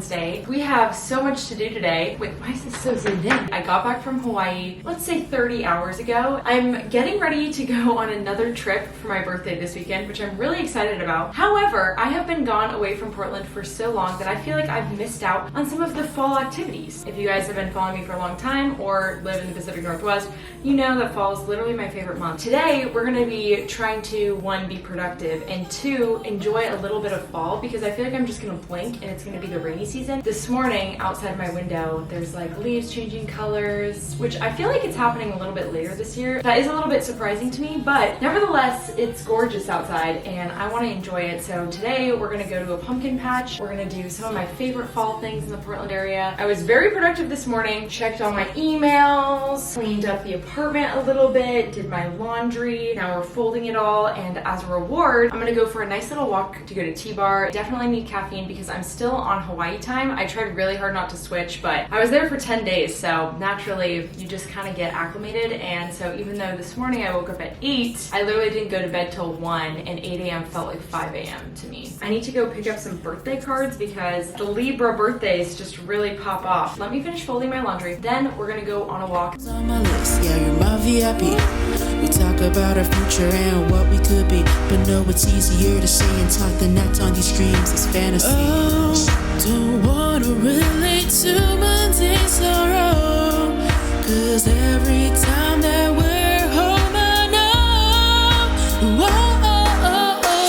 Wednesday. We have so much to do today. Wait, why is this so zoomed in? I got back from Hawaii, let's say 30 hours ago. I'm getting ready to go on another trip for my birthday this weekend, which I'm really excited about. However, I have been gone away from Portland for so long that I feel like I've missed out on some of the fall activities. If you guys have been following me for a long time or live in the Pacific Northwest, you know that fall is literally my favorite month. Today, we're gonna be trying to, one, be productive, and two, enjoy a little bit of fall because I feel like I'm just gonna blink and it's gonna be the rainy season. This morning, outside my window, there's like leaves changing colors, which I feel like it's happening a little bit later this year. That is a little bit surprising to me, but nevertheless, it's gorgeous outside and I wanna enjoy it. So today, we're gonna go to a pumpkin patch. We're gonna do some of my favorite fall things in the Portland area. I was very productive this morning, checked all my emails, cleaned up the apartment a little bit, did my laundry. Now we're folding it all, and as a reward, I'm gonna go for a nice little walk to go to T-Bar. Definitely need caffeine because I'm still on Hawaii time. I tried really hard not to switch, but I was there for 10 days, so naturally you just kind of get acclimated. And so even though this morning I woke up at 8, I literally didn't go to bed till 1, and 8 a.m. felt like 5 a.m. to me. I need to go pick up some birthday cards because the Libra birthdays just really pop off. Let me finish folding my laundry, then we're gonna go on a walk. On my list, yeah, you're my VIP. We talk about our future and what we could be, but no, it's easier to say and talk than act on these dreams. It's fantasy. Oh, don't wanna relate to mundane sorrow, 'cause every time that we're home I know,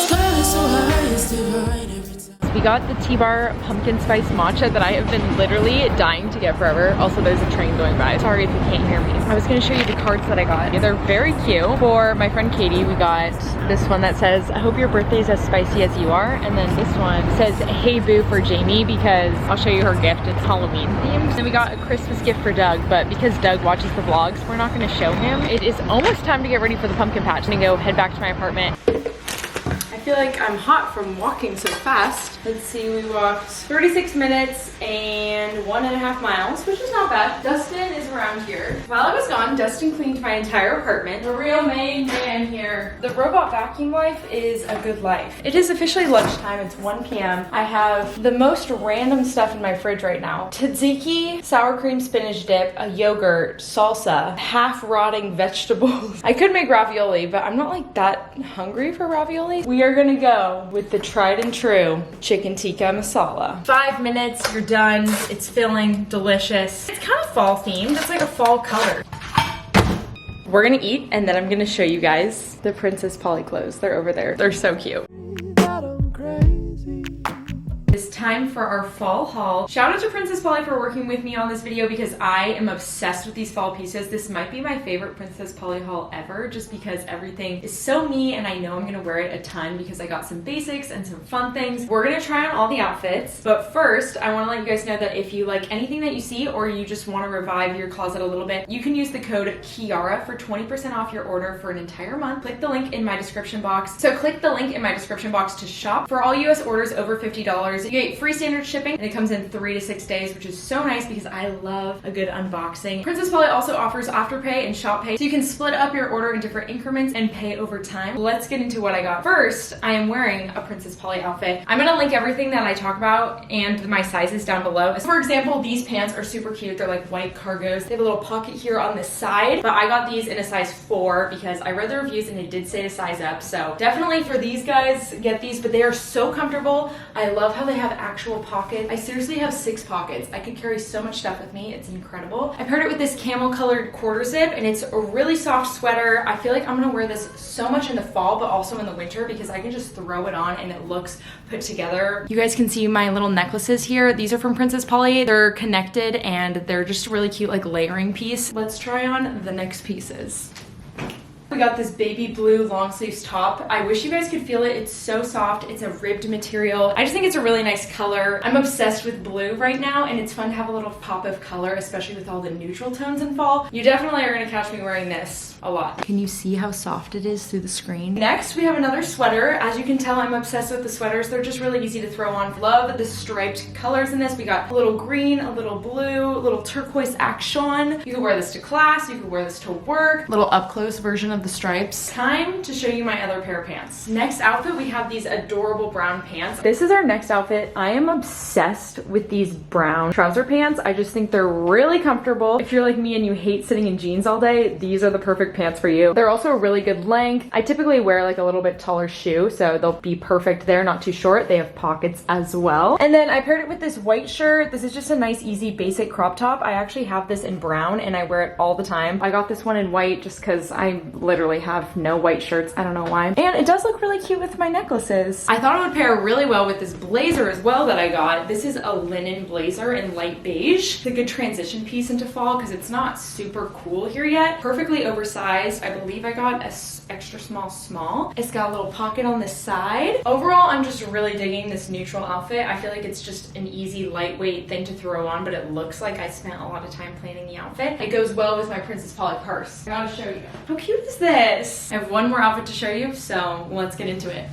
sky is so high, it's divine every time. We got the T-Bar pumpkin spice matcha that I have been literally dying to get forever. Also, there's a train going by. Sorry if you can't hear me. I was gonna show you the cards that I got. They're very cute. For my friend Katie, we got this one that says, I hope your birthday is as spicy as you are. And then this one says, hey boo, for Jamie, because I'll show you her gift. It's Halloween themed. Then we got a Christmas gift for Doug, but because Doug watches the vlogs, we're not gonna show him. It is almost time to get ready for the pumpkin patch. I'm gonna go head back to my apartment. I feel like I'm hot from walking so fast. Let's see, we walked 36 minutes and 1.5 miles, which is not bad. Dustin is around here. While I was gone, Dustin cleaned my entire apartment. The real main man here. The robot vacuum wipe is a good life. It is officially lunchtime. It's 1 p.m. I have the most random stuff in my fridge right now. Tzatziki, sour cream spinach dip, a yogurt, salsa, half rotting vegetables. I could make ravioli, but I'm not like that hungry for ravioli. We are gonna go with the tried and true chicken tikka masala. 5 minutes, you're done. It's filling, delicious. It's kind of fall themed. It's like a fall color. We're gonna eat and then I'm gonna show you guys the Princess Polly clothes. They're over there. They're so cute. It's time for our fall haul. Shout out to Princess Polly for working with me on this video because I am obsessed with these fall pieces. This might be my favorite Princess Polly haul ever just because everything is so me and I know I'm gonna wear it a ton because I got some basics and some fun things. We're gonna try on all the outfits, but first I wanna let you guys know that if you like anything that you see or you just wanna revive your closet a little bit, you can use the code Kiara for 20% off your order for an entire month. Click the link in my description box. So click the link in my description box to shop. For all US orders over $50, you get free standard shipping and it comes in 3 to 6 days, which is so nice because I love a good unboxing. Princess Polly also offers AfterPay and ShopPay, so you can split up your order in different increments and pay over time. Let's get into what I got. First, I am wearing a Princess Polly outfit. I'm gonna link everything that I talk about and my sizes down below. For example, these pants are super cute. They're like white cargos. They have a little pocket here on the side, but I got these in a size 4 because I read the reviews and it did say to size up. So definitely for these guys, get these, but they are so comfortable. I love how they have actual pockets. I seriously have 6 pockets. I could carry so much stuff with me. It's incredible. I paired it with this camel colored quarter zip and it's a really soft sweater. I feel like I'm gonna wear this so much in the fall, but also in the winter because I can just throw it on and it looks put together. You guys can see my little necklaces here. These are from Princess Polly. They're connected and they're just a really cute like layering piece. Let's try on the next pieces. We got this baby blue long sleeves top. I wish you guys could feel it. It's so soft. It's a ribbed material. I just think it's a really nice color. I'm obsessed with blue right now and it's fun to have a little pop of color, especially with all the neutral tones in fall. You definitely are gonna catch me wearing this a lot. Can you see how soft it is through the screen? Next, we have another sweater. As you can tell, I'm obsessed with the sweaters. They're just really easy to throw on. Love the striped colors in this. We got a little green, a little blue, a little turquoise action. You can wear this to class. You can wear this to work. Little up close version of the stripes. Time to show you my other pair of pants. Next outfit, we have these adorable brown pants. This is our next outfit. I am obsessed with these brown trouser pants. I just think they're really comfortable. If you're like me and you hate sitting in jeans all day, these are the perfect pants for you. They're also a really good length. I typically wear like a little bit taller shoe, so they'll be perfect there, not too short. They have pockets as well. And then I paired it with this white shirt. This is just a nice, easy, basic crop top. I actually have this in brown and I wear it all the time. I got this one in white just because I literally have no white shirts. I don't know why. And it does look really cute with my necklaces. I thought it would pair really well with this blazer as well that I got. This is a linen blazer in light beige. It's a good transition piece into fall because it's not super cool here yet. Perfectly oversized. I believe I got a extra small. It's got a little pocket on this side. Overall, I'm just really digging this neutral outfit. I feel like it's just an easy, lightweight thing to throw on, but it looks like I spent a lot of time planning the outfit. It goes well with my Princess Polly purse. I gotta show you. How cute is this? I have one more outfit to show you, so let's get into it.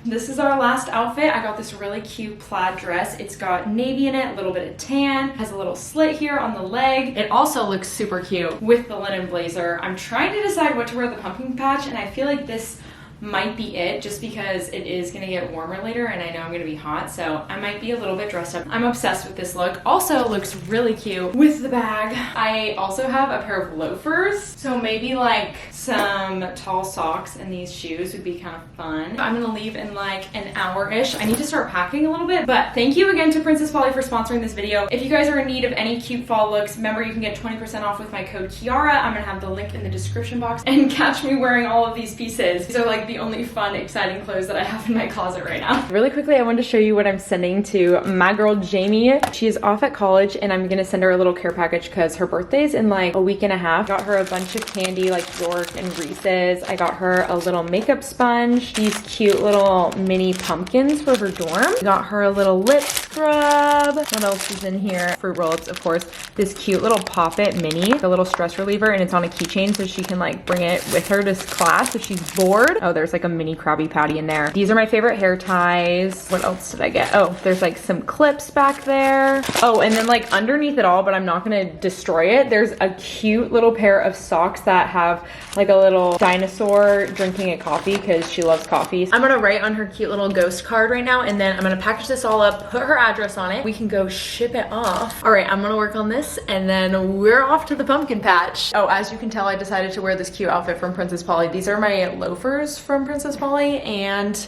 This is our last outfit. I got this really cute plaid dress. It's got navy in it, a little bit of tan, has a little slit here on the leg. It also looks super cute with the linen blazer. I'm trying to decide what to wear with the pumpkin patch, and I feel like this might be it just because it is gonna get warmer later and I know I'm gonna be hot, so I might be a little bit dressed up. I'm obsessed with this look. Also looks really cute with the bag. I also have a pair of loafers, so maybe like some tall socks and these shoes would be kind of fun. I'm gonna leave in like an hour-ish. I need to start packing a little bit, but thank you again to Princess Polly for sponsoring this video. If you guys are in need of any cute fall looks, remember you can get 20% off with my code Kiara. I'm gonna have the link in the description box, and catch me wearing all of these pieces. These are like the only fun, exciting clothes that I have in my closet right now. Really quickly, I wanted to show you what I'm sending to my girl Jamie. She's off at college and I'm gonna send her a little care package because her birthday's in like a week and a half. Got her a bunch of candy like York and Reese's. I got her a little makeup sponge, these cute little mini pumpkins for her dorm. Got her a little lip scrub. What else is in here? Fruit roll-ups, of course. This cute little Pop-It mini, a little stress reliever, and it's on a keychain so she can like bring it with her to class if she's bored. Oh, there's like a mini Krabby Patty in there. These are my favorite hair ties. What else did I get? Oh, there's like some clips back there. Oh, and then like underneath it all, but I'm not gonna destroy it, there's a cute little pair of socks that have like a little dinosaur drinking a coffee because she loves coffee. I'm gonna write on her cute little ghost card right now, and then I'm gonna package this all up, put her address on it. We can go ship it off. All right, I'm gonna work on this and then we're off to the pumpkin patch. Oh, as you can tell, I decided to wear this cute outfit from Princess Polly. These are my loafers from Princess Polly, and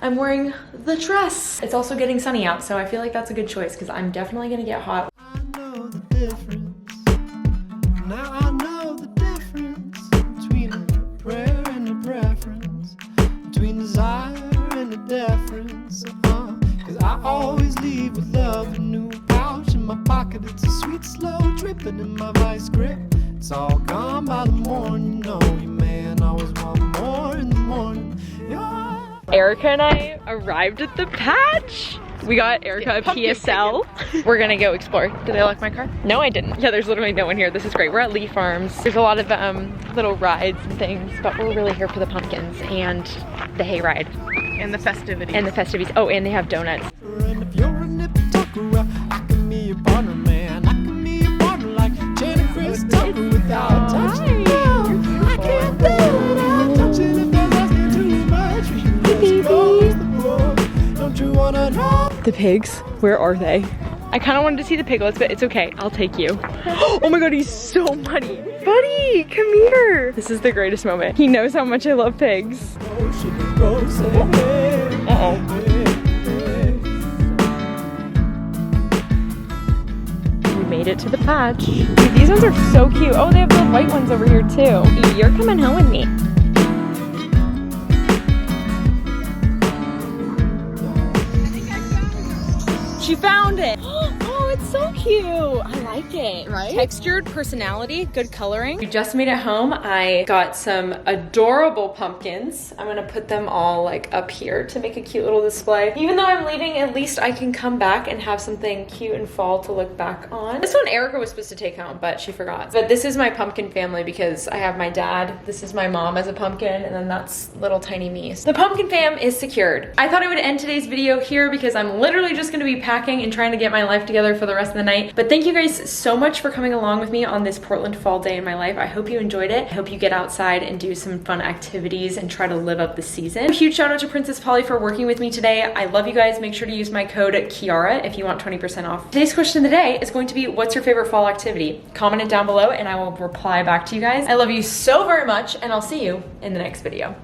I'm wearing the dress. It's also getting sunny out, so I feel like that's a good choice because I'm definitely gonna get hot. I know the difference. Now I know the difference between a prayer and a preference, between desire and a deference. Cause I always leave with love, a new pouch in my pocket. It's a sweet, slow dripping in my vice grip. It's all gone by the morning, you know you man always want more in the morning. Erica and I arrived at the patch. We got Erica a PSL. We're gonna go explore. Did I lock my car? No, I didn't. Yeah, there's literally no one here. This is great. We're at Lee Farms. There's a lot of little rides and things, but we're really here for the pumpkins and the hay ride. And the festivities. And the festivities. Oh, and they have donuts. And if you're a nipper tucker, I can be your partner, man. I can be your partner like Jen and Chris Tucker without touching you. I can't do it without touching if there's asking too much. We can just close the book. Don't you wanna know? The pigs, where are they? I kind of wanted to see the piglets, but it's okay. I'll take you. Oh my god, he's so muddy. Buddy, come here. This is the greatest moment. He knows how much I love pigs. Uh-oh. We made it to the patch. Dude, these ones are so cute. Oh, they have the white ones over here too. You're coming home with me. She found it. Oh, it's so cute. I like it. Right? Textured personality, good coloring. We just made it home. I got some adorable pumpkins. I'm gonna put them all like up here to make a cute little display. Even though I'm leaving, at least I can come back and have something cute and fall to look back on. This one Erica was supposed to take home, but she forgot. But this is my pumpkin family because I have my dad. This is my mom as a pumpkin, and then that's little tiny me. So the pumpkin fam is secured. I thought I would end today's video here because I'm literally just gonna be packing and trying to get my life together for the rest of the night. But thank you guys guys so much for coming along with me on this Portland fall day in my life. I hope you enjoyed it. I hope you get outside and do some fun activities and try to live up the season. A huge shout out to Princess Polly for working with me today. I love you guys. Make sure to use my code Kiara if you want 20% off. Today's question of the day is going to be, what's your favorite fall activity? Comment it down below and I will reply back to you guys. I love you so very much and I'll see you in the next video.